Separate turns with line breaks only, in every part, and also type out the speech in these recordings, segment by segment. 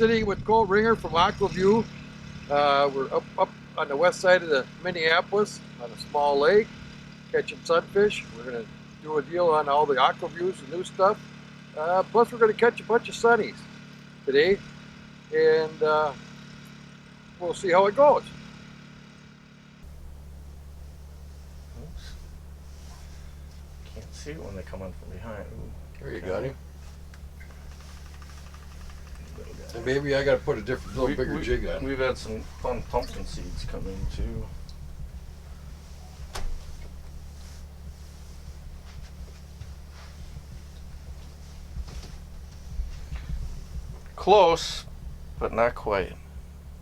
sitting with Cole Ringer from Aqua Vu. We're up on the west side of the Minneapolis on a small lake, catching sunfish. We're going to do a deal on all the Aqua Vus and new stuff. Plus, we're going to catch a bunch of sunnies today, and we'll see how it goes.
Oops. Can't see it when they come on from behind. Ooh.
There you got him. And maybe I got to put a different, little bigger jig on.
We've had some fun pumpkin seeds come in too. Close, but not quite.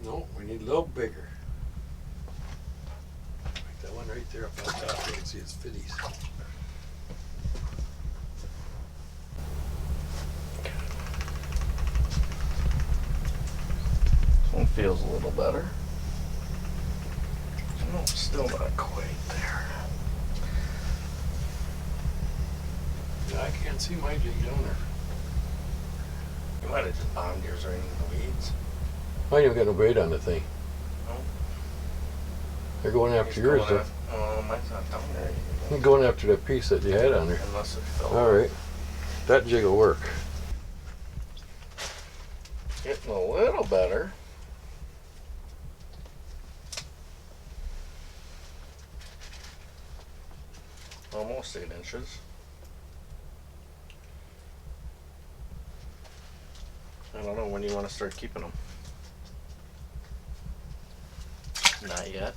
No, we need a little bigger. Like that one right there up on top, you can see its fitties.
This one feels a little better. No, still not quite there.
Yeah, I can't see my jig down there.
You might have just bombed yours right in the weeds.
I ain't even got no bait on the thing.
No.
They're going after yours, though.
Oh, mine's not down there.
They're going after that piece that you had on there.
Unless it fell.
All right, that jig will work.
Getting a little better. Almost 8 inches. I don't know, when do you want to start keeping them? Not yet.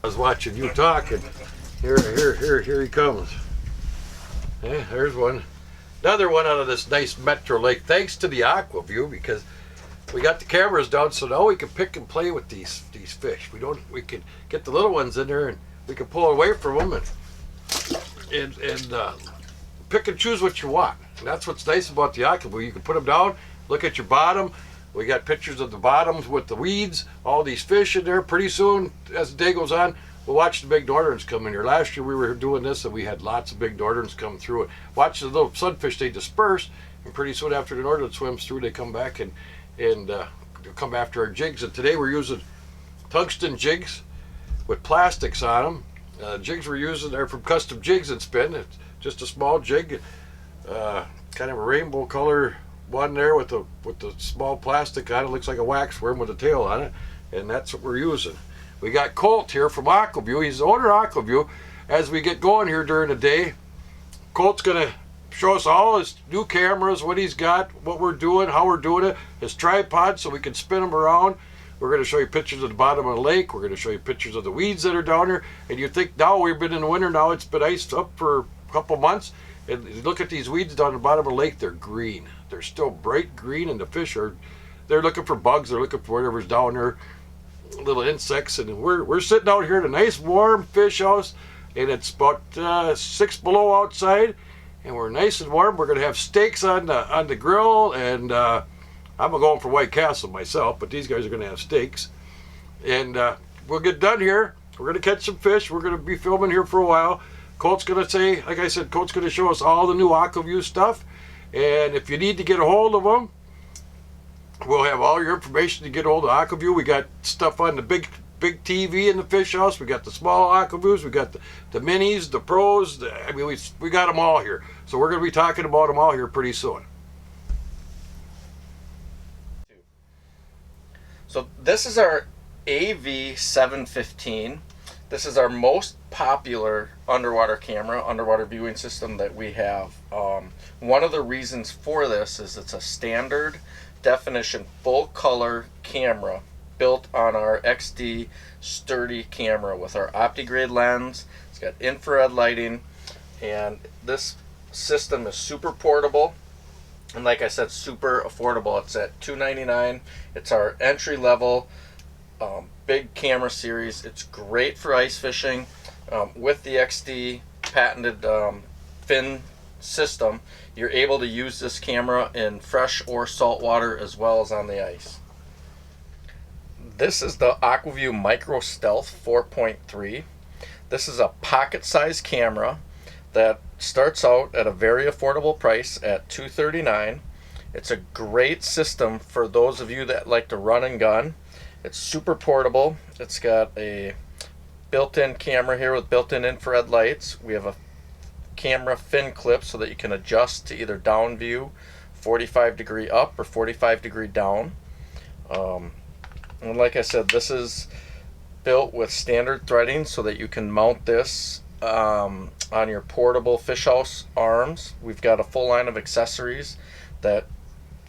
I was watching you talk, and here he comes. Hey, there's one. Another one out of this nice metro lake, thanks to the Aqua Vu, because we got the cameras down, so now we can pick and play with these fish. We can get the little ones in there, and we can pull away from them and pick and choose what you want. And that's what's nice about the Aqua Vu. You can put them down, look at your bottom. We got pictures of the bottoms with the weeds, all these fish in there. Pretty soon, as the day goes on, we'll watch the big northerns come in here. Last year we were doing this and we had lots of big northerns come through it. Watch the little sunfish, they disperse, and pretty soon after the northern swims through, they come back and come after our jigs. And today we're using tungsten jigs with plastics on them. Jigs we're using are from Custom Jigs and Spin. It's just a small jig, kind of a rainbow color one there with the small plastic on it. Looks like a wax worm with a tail on it, and that's what we're using. We got Colt here from Aqua Vu. He's the owner of Aqua Vu. As we get going here during the day, Colt's gonna show us all his new cameras, what he's got, what we're doing, how we're doing it, his tripod so we can spin them around. We're going to show you pictures of the bottom of the lake. We're going to show you pictures of the weeds that are down there. And you think now we've been in the winter, now it's been iced up for a couple months. And you look at these weeds down the bottom of the lake, they're green. They're still bright green, and the fish they're looking for bugs, they're looking for whatever's down there, little insects. And we're sitting out here in a nice warm fish house, and it's about 6 below outside, and we're nice and warm. We're going to have steaks on the grill, and I'm going for White Castle myself, but these guys are going to have steaks. And we'll get done here. We're going to catch some fish. We're going to be filming here for a while. Colt's going to say, like I said, Colt's going to show us all the new Aqua Vu stuff. And if you need to get a hold of them, we'll have all your information to get a hold of Aqua Vu. We got stuff on the big TV in the fish house. We got the small Aqua Vus. We got the minis, the pros. I mean, we got them all here. So we're going to be talking about them all here pretty soon.
So this is our AV715. This is our most popular underwater camera, underwater viewing system that we have. One of the reasons for this is it's a standard definition full color camera built on our XD sturdy camera with our OptiGrade lens. It's got infrared lighting, and this system is super portable. And like I said, super affordable. It's at $299. It's our entry level big camera series. It's great for ice fishing. With the XD patented fin system, you're able to use this camera in fresh or salt water as well as on the ice. This is the Aqua Vu Micro Stealth 4.3. This is a pocket-sized camera that starts out at a very affordable price at $239. It's a great system for those of you that like to run and gun. It's super portable. It's got a built-in camera here with built-in infrared lights. We have a camera fin clip so that you can adjust to either down view, 45 degree up or 45 degree down. And like I said, this is built with standard threading so that you can mount this on your portable fish house arms. We've got a full line of accessories that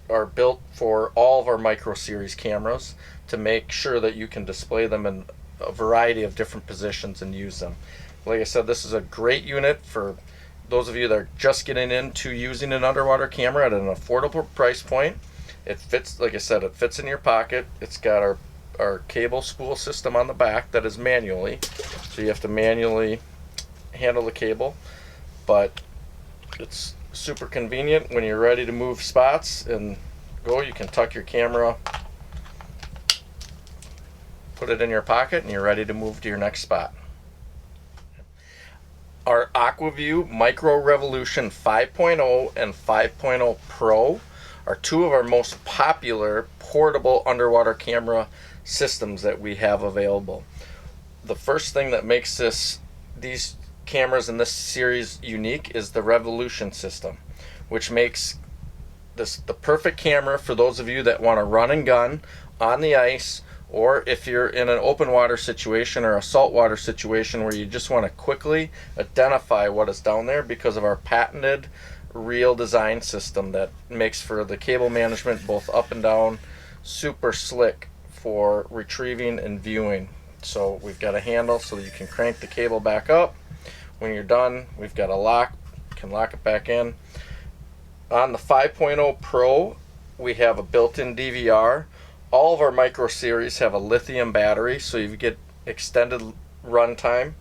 are built for all of our Micro Series cameras to make sure that you can display them in a variety of different positions and use them. Like I said, this is a great unit for those of you that are just getting into using an underwater camera at an affordable price point. It fits, like I said, it fits in your pocket. It's got our cable spool system on the back that is manually, so you have to manually handle the cable, but it's super convenient when you're ready to move spots and go. You can tuck your camera, put it in your pocket, and you're ready to move to your next spot. Our Aqua Vu Micro Revolution 5.0 and 5.0 Pro are two of our most popular portable underwater camera systems that we have available. The first thing that makes these cameras in this series unique is the Revolution system, which makes this the perfect camera for those of you that want to run and gun on the ice, or if you're in an open water situation or a saltwater situation where you just want to quickly identify what is down there because of our patented reel design system that makes for the cable management both up and down super slick for retrieving and viewing. So we've got a handle so that you can crank the cable back up. When you're done, we've got a lock, you can lock it back in. On the 5.0 Pro, we have a built-in DVR. All of our Micro Series have a lithium battery, so you get extended run time.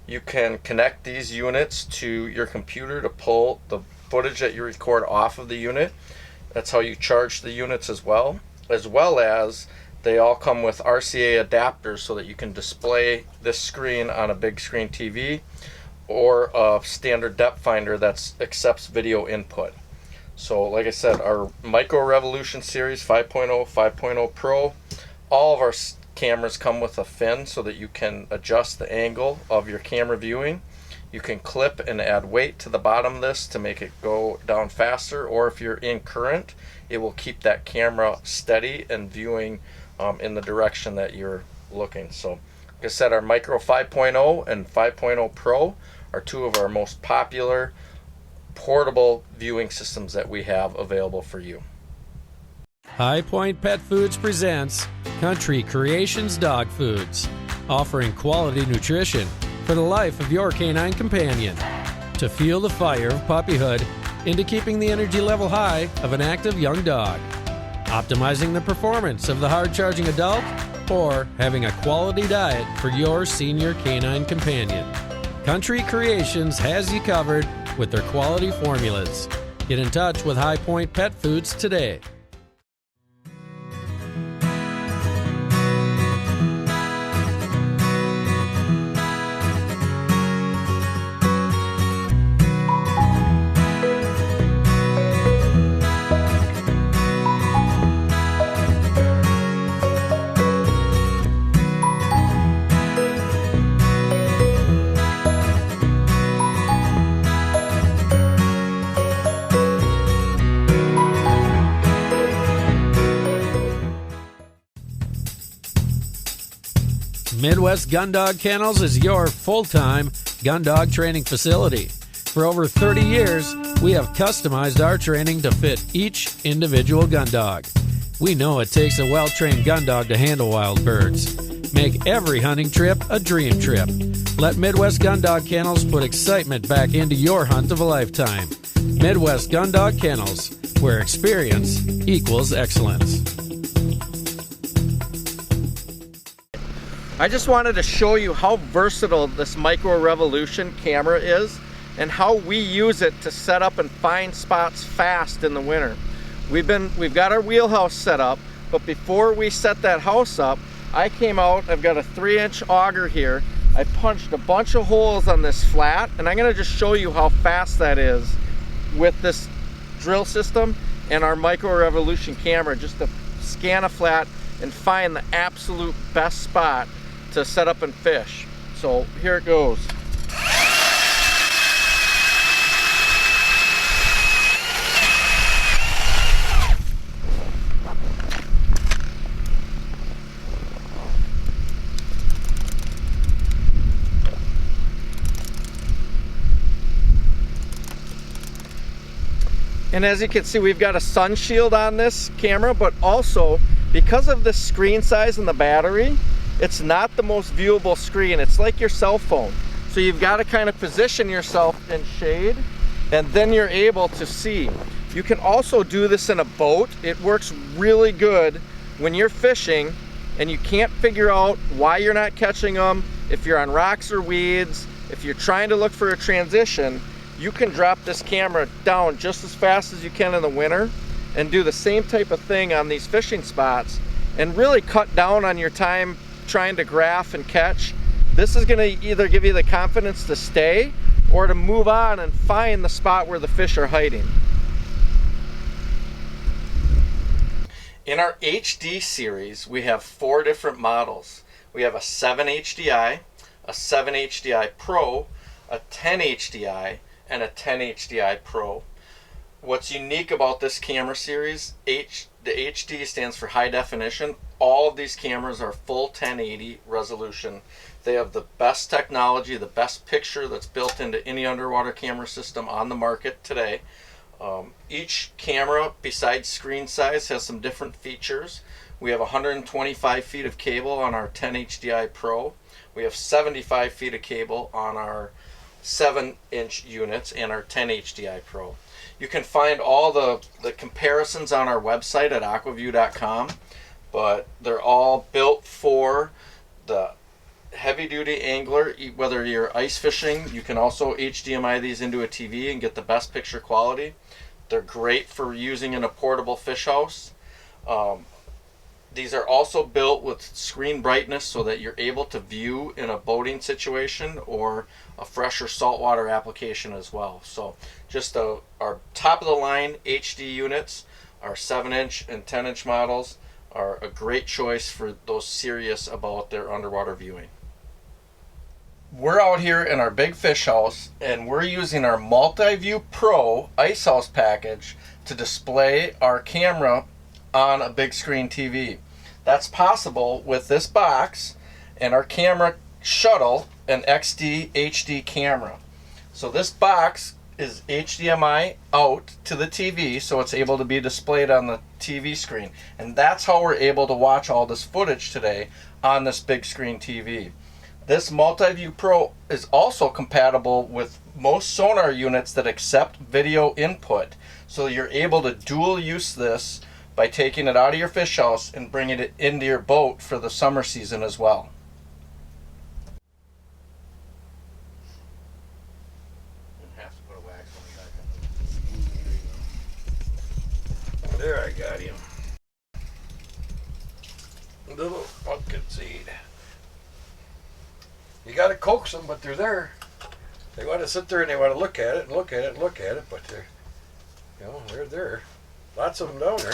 You can connect these units to your computer to pull the footage that you record off of the unit. That's how you charge the units as well as they all come with RCA adapters so that you can display this screen on a big screen TV or a standard depth finder that accepts video input. So like I said, our Micro Revolution series 5.0, 5.0 Pro, all of our cameras come with a fin so that you can adjust the angle of your camera viewing. You can clip and add weight to the bottom of this to make it go down faster, or if you're in current, it will keep that camera steady and viewing in the direction that you're looking. So like I said, our Micro 5.0 and 5.0 Pro are two of our most popular portable viewing systems that we have available for you.
High Point Pet Foods presents Country Creations Dog Foods, offering quality nutrition for the life of your canine companion. To fuel the fire of puppyhood into keeping the energy level high of an active young dog, optimizing the performance of the hard-charging adult, or having a quality diet for your senior canine companion. Country Creations has you covered with their quality formulas. Get in touch with High Point Pet Foods today. Midwest Gun Dog Kennels is your full-time gun dog training facility. For over 30 years, we have customized our training to fit each individual gun dog. We know it takes a well-trained gun dog to handle wild birds. Make every hunting trip a dream trip. Let Midwest Gun Dog Kennels put excitement back into your hunt of a lifetime. Midwest Gun Dog Kennels, where experience equals excellence.
I just wanted to show you how versatile this Micro Revolution camera is and how we use it to set up and find spots fast in the winter. We've got our wheelhouse set up, but before we set that house up, I came out, I've got a 3-inch auger here. I punched a bunch of holes on this flat, and I'm gonna just show you how fast that is with this drill system. and our micro revolution camera just to scan a flat and find the absolute best spot to set up and fish. So here it goes. And as you can see, we've got a sun shield on this camera, but also because of the screen size and the battery, it's not the most viewable screen. It's like your cell phone. So you've got to kind of position yourself in shade, and then you're able to see. You can also do this in a boat. It works really good when you're fishing and you can't figure out why you're not catching them. If you're on rocks or weeds, if you're trying to look for a transition, you can drop this camera down just as fast as you can in the winter and do the same type of thing on these fishing spots and really cut down on your time trying to graph and catch. This is going to either give you the confidence to stay or to move on and find the spot where the fish are hiding. In our HD series, we have 4 different models. We have a 7 HDI, a 7 HDI Pro, a 10 HDI, and a 10 HDI Pro. What's unique about this camera series, the HD stands for high definition. All of these cameras are full 1080 resolution. They have the best technology, the best picture that's built into any underwater camera system on the market today. Each camera, besides screen size, has some different features. We have 125 feet of cable on our 10 HDI Pro. We have 75 feet of cable on our 7-inch units and our 10 HDI Pro. You can find all the comparisons on our website at aquavu.com, but they're all built for the heavy-duty angler. Whether you're ice fishing, you can also HDMI these into a TV and get the best picture quality. They're great for using in a portable fish house. These are also built with screen brightness so that you're able to view in a boating situation or a fresh or saltwater application as well. So just our top of the line HD units, our 7-inch and 10-inch models are a great choice for those serious about their underwater viewing. We're out here in our big fish house and we're using our Multi-View Pro Ice House package to display our camera on a big screen TV. That's possible with this box and our camera shuttle, an XD HD camera. So this box is HDMI out to the TV so it's able to be displayed on the TV screen. And that's how we're able to watch all this footage today on this big screen TV. This Multi-View Pro is also compatible with most sonar units that accept video input. So you're able to dual use this by taking it out of your fish house and bringing it into your boat for the summer season as well.
There, I got him. Little pumpkin seed. You got to coax them, but they're there. They want to sit there and they want to look at it and look at it and look at it, but they're, you know, they're there. Lots of them down there.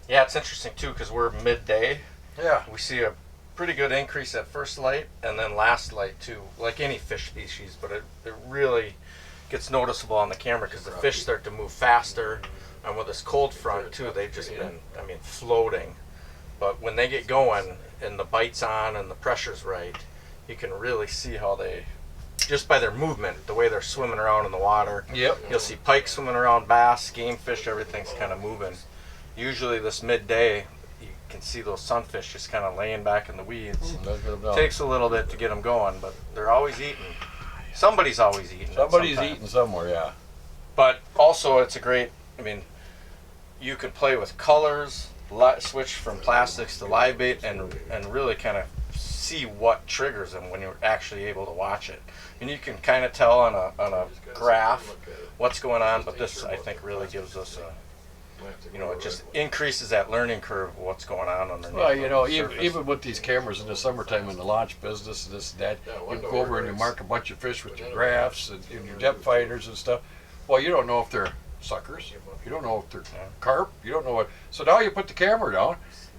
Yeah, it's interesting too because we're midday.
Yeah.
We see a pretty good increase at first light and then last light too, like any fish species, but it really gets noticeable on the camera because the fish start to move faster. And with this cold front too, they've just been, I mean, floating. But when they get going and the bite's on and the pressure's right, you can really see how they, just by their movement, the way they're swimming around in the water.
Yep.
You'll see pike swimming around, bass, game fish, everything's kind of moving. Usually this midday, you can see those sunfish just kind of laying back in the weeds. Takes a little bit to get them going, but they're always eating. Somebody's always eating.
Somebody's eating somewhere, yeah.
But also it's a great, I mean, you can play with colors, switch from plastics to live bait, and really kind of see what triggers them when you're actually able to watch it. And you can kind of tell on a graph what's going on, but this I think really gives us a, you know, it just increases that learning curve of what's going on underneath.
Well, you know, even with these cameras in the summertime in the launch business and this and that, you go over and you mark a bunch of fish with your graphs and your depth finders and stuff. Well, you don't know if they're suckers. You don't know if they're carp. You don't know what. So now you put the camera down,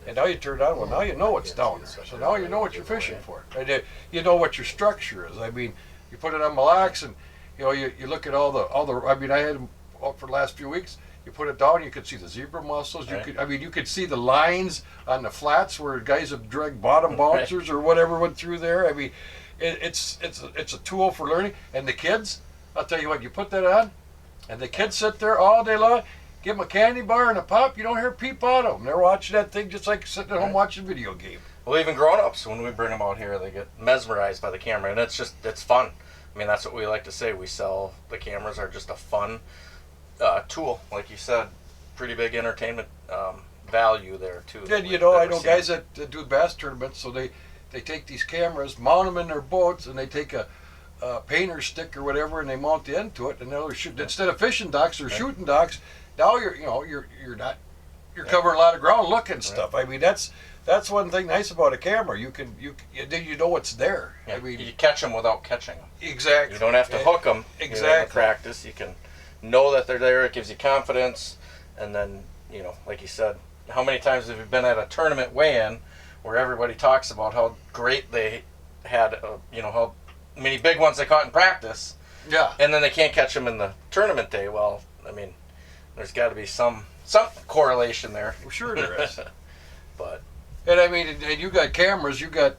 and now you turn it on. Well, now you know what's down there. So now you know what you're fishing for. And you know what your structure is. I mean, you put it on Mille Lacs, and you look at all the. I mean, I had them out for the last few weeks. You put it down, you could see the zebra mussels. You could see the lines on the flats where guys have dragged bottom bouncers or whatever went through there. I mean, it's a tool for learning. And the kids, I'll tell you what, you put that on, and the kids sit there all day long, give them a candy bar and a pop. You don't hear a peep out of them. They're watching that thing just like sitting at home watching a video game.
Well, even grown-ups, when we bring them out here, they get mesmerized by the camera, and it's fun. I mean, that's what we like to say. We sell the cameras are just a fun tool, like you said. Pretty big entertainment value there too.
And I know guys that do bass tournaments, so they take these cameras, mount them in their boats, and they take a painter stick or whatever, and they mount the end to it, and they're shooting. Instead of fishing docks or shooting docks, now you're covering a lot of ground looking stuff. I mean, that's one thing nice about a camera. You know what's there.
Yeah.
I mean,
you catch them without catching them.
Exactly.
You don't have to hook them.
Exactly.
In practice, you can know that they're there. It gives you confidence, and then like you said, how many times have you been at a tournament weigh-in where everybody talks about how great they had, how many big ones they caught in practice.
Yeah.
And then they can't catch them in the tournament day. Well, I mean, there's got to be some correlation there.
Well, sure there is.
But.
And I mean, and you got cameras, you got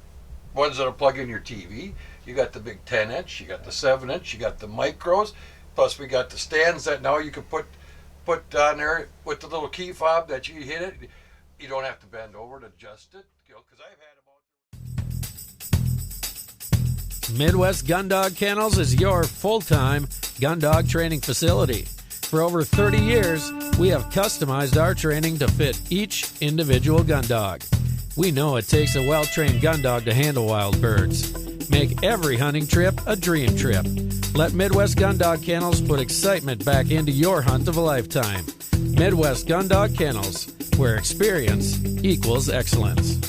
ones that'll plug in your TV, you got the big 10-inch, you got the 7-inch, you got the micros, plus we got the stands that now you can put on there with the little key fob that you hit it. You don't have to bend over to adjust it, because I've had about...
Midwest Gun Dog Kennels is your full-time gun dog training facility. For over 30 years, we have customized our training to fit each individual gun dog. We know it takes a well-trained gun dog to handle wild birds. Make every hunting trip a dream trip. Let Midwest Gun Dog Kennels put excitement back into your hunt of a lifetime. Midwest Gun Dog Kennels, where experience equals excellence.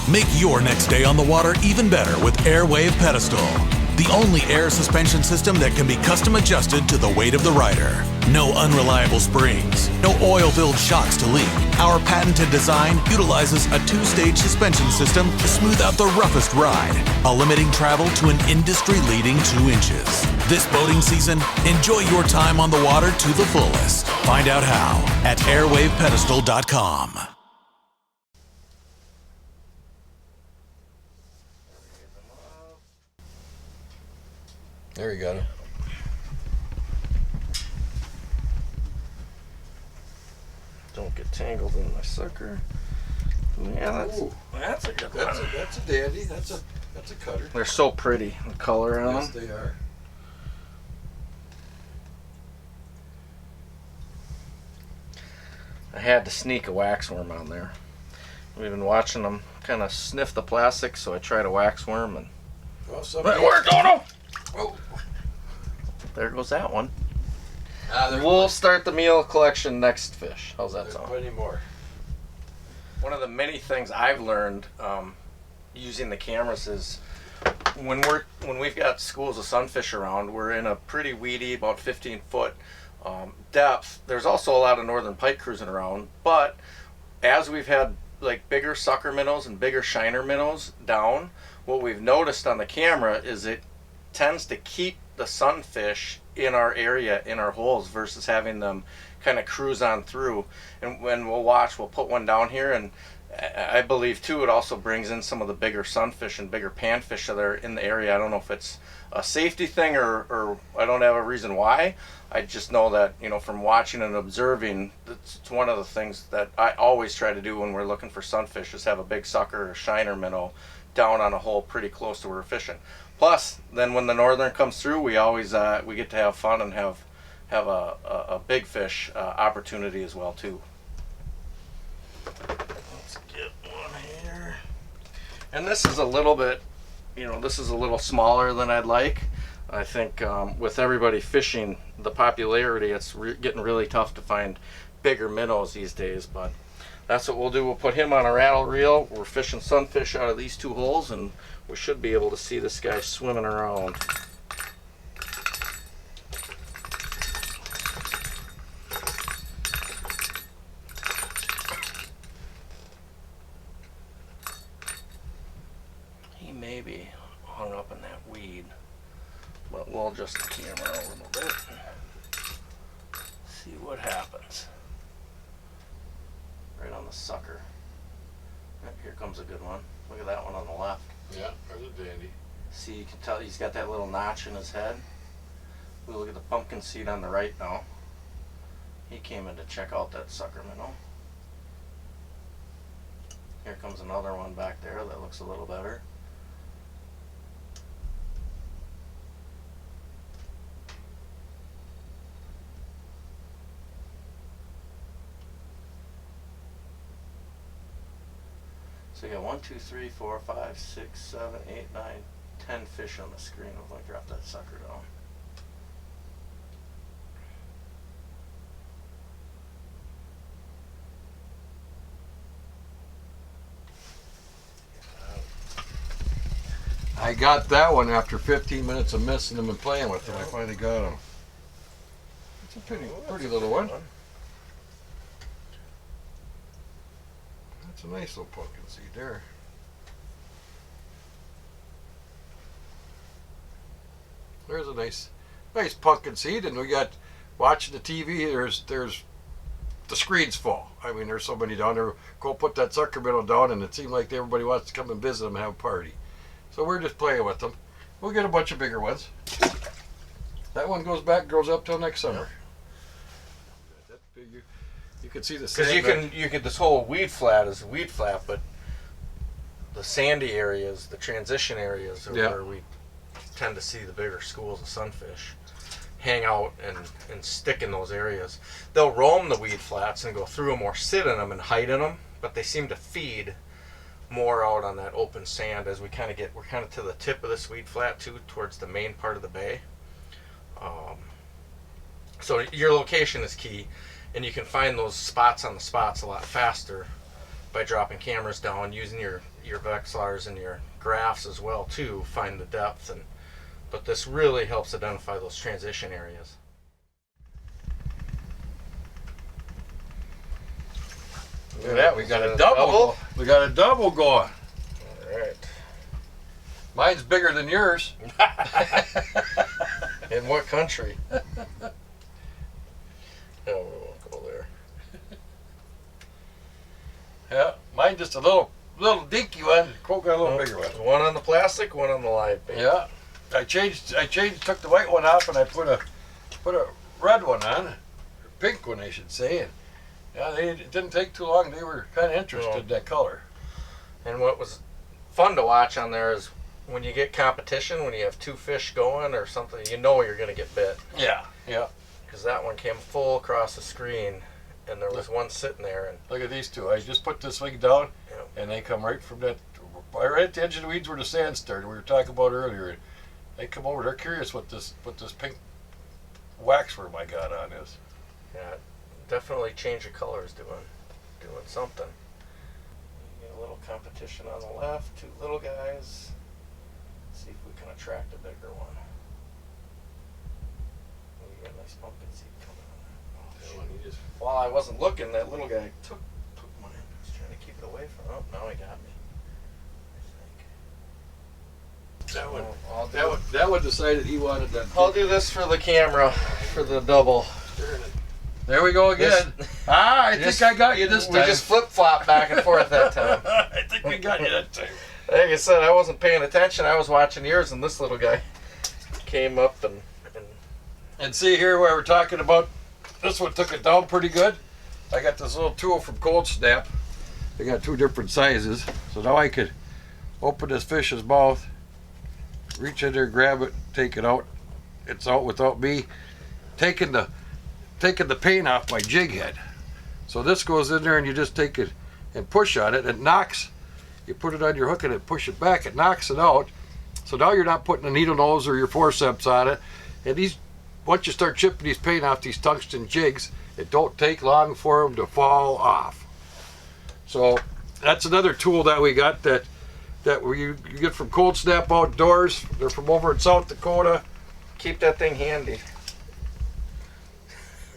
Make your next day on the water even better with Airwave Pedestal. The only air suspension system that can be custom adjusted to the weight of the rider. No unreliable springs, no oil-filled shocks to leak. Our patented design utilizes a 2-stage suspension system to smooth out the roughest ride, while limiting travel to an industry-leading 2 inches. This boating season, enjoy your time on the water to the fullest. Find out how at airwavepedestal.com.
There you got it.
Don't get tangled in my sucker. Yeah, that's a good one.
That's a dandy. That's a cutter.
They're so pretty, the color on
Yes,
them.
they are.
I had to sneak a waxworm on there. We've been watching them kind of sniff the plastic, so I tried a waxworm and
Well, some
it worked. Oh no!
Oh,
There goes that one.
there's
We'll start the meal collection next fish. How's that
there's
sound?
plenty more.
One of the many things I've learned using the cameras is when we've got schools of sunfish around, we're in a pretty weedy, about 15-foot depth. There's also a lot of northern pike cruising around, but as we've had like bigger sucker minnows and bigger shiner minnows down, what we've noticed on the camera is it tends to keep the sunfish in our area, in our holes, versus having them kind of cruise on through. And when we'll put one down here, and I believe too it also brings in some of the bigger sunfish and bigger panfish that are in the area. I don't know if it's a safety thing or I don't have a reason why. I just know that, you know, from watching and observing, it's one of the things that I always try to do when we're looking for sunfish is have a big sucker or shiner minnow down on a hole pretty close to where we're fishing. Plus, then when the northern comes through, we always we get to have fun and have a big fish opportunity as well too. Let's get one here. And this is a little bit, you know, this is a little smaller than I'd like. I think with everybody fishing, the popularity, it's getting really tough to find bigger minnows these days, but that's what we'll do. We'll put him on a rattle reel. We're fishing sunfish out of these two holes, and we should be able to see this guy swimming around. He may be hung up in that weed, but we'll adjust the camera a little bit. See what happens. Right on the sucker. Here comes a good one. Look at that one on the left.
Yeah, there's a dandy.
See, you can tell he's got that little notch in his head. We look at the pumpkin seed on the right now. He came in to check out that sucker minnow. Here comes another one back there that looks a little better. So you got 1, 2, 3, 4, 5, 6, 7, 8, 9, 10 fish on the screen. If I drop that sucker down.
I got that one after 15 minutes of missing them and playing with them. I finally got him. It's a pretty little one. That's a nice little pumpkin seed there. There's a nice pumpkin seed, and we got watching the TV. There's the screen's full. I mean, there's so many down there. Go put that sucker minnow down, and it seemed like everybody wants to come and visit them and have a party. So we're just playing with them. We'll get a bunch of bigger ones. That one grows up till next summer. That's big. You can see the sand.
Because you can this whole weed flat is a weed flat, but the sandy areas, the transition areas, are where we tend to see the bigger schools of sunfish hang out and stick in those areas. They'll roam the weed flats and go through them or sit in them and hide in them, but they seem to feed more out on that open sand as we're kind of to the tip of this weed flat too, towards the main part of the bay. So your location is key, and you can find those spots on the spots a lot faster by dropping cameras down, using your Vexlars and your graphs as well too, find the depth, but this really helps identify those transition areas.
Look at that, we got a double. We got a double going.
All right.
Mine's bigger than yours.
In what country? Oh, we won't go there.
Yeah, mine just a little dinky one. Colt got a little bigger one.
One on the plastic, one on the live bait.
Yeah, I changed. Took the white one off, and I put a red one on, pink one, I should say. And yeah, it didn't take too long. They were kind of interested in that color.
And what was fun to watch on there is when you get competition, when you have two fish going or something, you know you're going to get bit.
Yeah, yeah.
Because that one came full across the screen, and there was one sitting there. And
look at these two. I just put this thing down, and they come right from that, right at the edge of the weeds where the sand started. We were talking about earlier. They come over. They're curious what this pink waxworm I got on is.
Yeah, definitely change of colors doing something. You get a little competition on the left, 2 little guys. Let's see if we can attract a bigger one. Oh, you got a nice pumpkin seed coming on there. Oh, shoot. While I wasn't looking, that little guy took mine. I was trying to keep it away from. Oh, now he got me.
That one decided he wanted that.
I'll do this for the camera, for the double.
There we go again. I think I got you this time.
We just flip-flopped back and forth that time.
I think we got you that time.
Like I said, I wasn't paying attention. I was watching yours, and this little guy came up
and see here where we're talking about. This one took it down pretty good. I got this little tool from Cold Snap. They got 2 different sizes, so now I could open this fish's mouth, reach in there, grab it, take it out. It's out without me taking the paint off my jig head. So this goes in there and you just take it and push on it. It knocks. You put it on your hook and it push it back. It knocks it out. So now you're not putting a needle nose or your forceps on it. And once you start chipping these paint off these tungsten jigs, it don't take long for them to fall off. So that's another tool that we got that you get from Cold Snap Outdoors. They're from over in South Dakota.
keep that thing handy.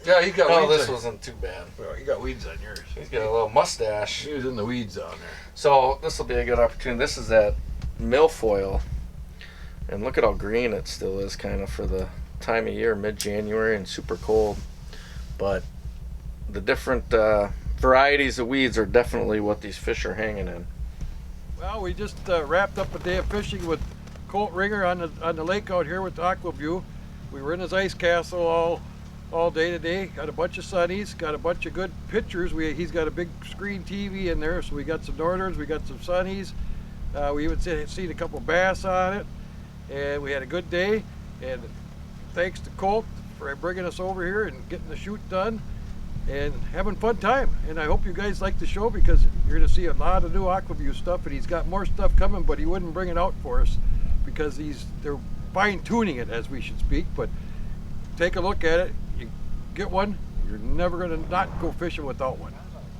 Yeah, he got
Oh,
weeds.
this wasn't too bad.
Well, you got weeds on yours.
He's got a little mustache.
He was in the weeds down there.
So this will be a good opportunity. This is that milfoil, and look at how green it still is, kind of for the time of year, mid-January and super cold. But the different varieties of weeds are definitely what these fish are hanging in.
Well, we just wrapped up a day of fishing with Colt Ringer on the lake out here with Aqua Vu. We were in his ice castle all day today. Got a bunch of sunnies, got a bunch of good pictures. He's got a big screen TV in there, so we got some northerns, we got some sunnies. We even seen a couple bass on it, and we had a good day. And thanks to Colt for bringing us over here and getting the shoot done and having fun time. And I hope you guys like the show, because you're going to see a lot of new Aqua Vu stuff, and he's got more stuff coming, but he wouldn't bring it out for us because they're fine-tuning it, as we should speak. But take a look at it. You get one, you're never going to not go fishing without one.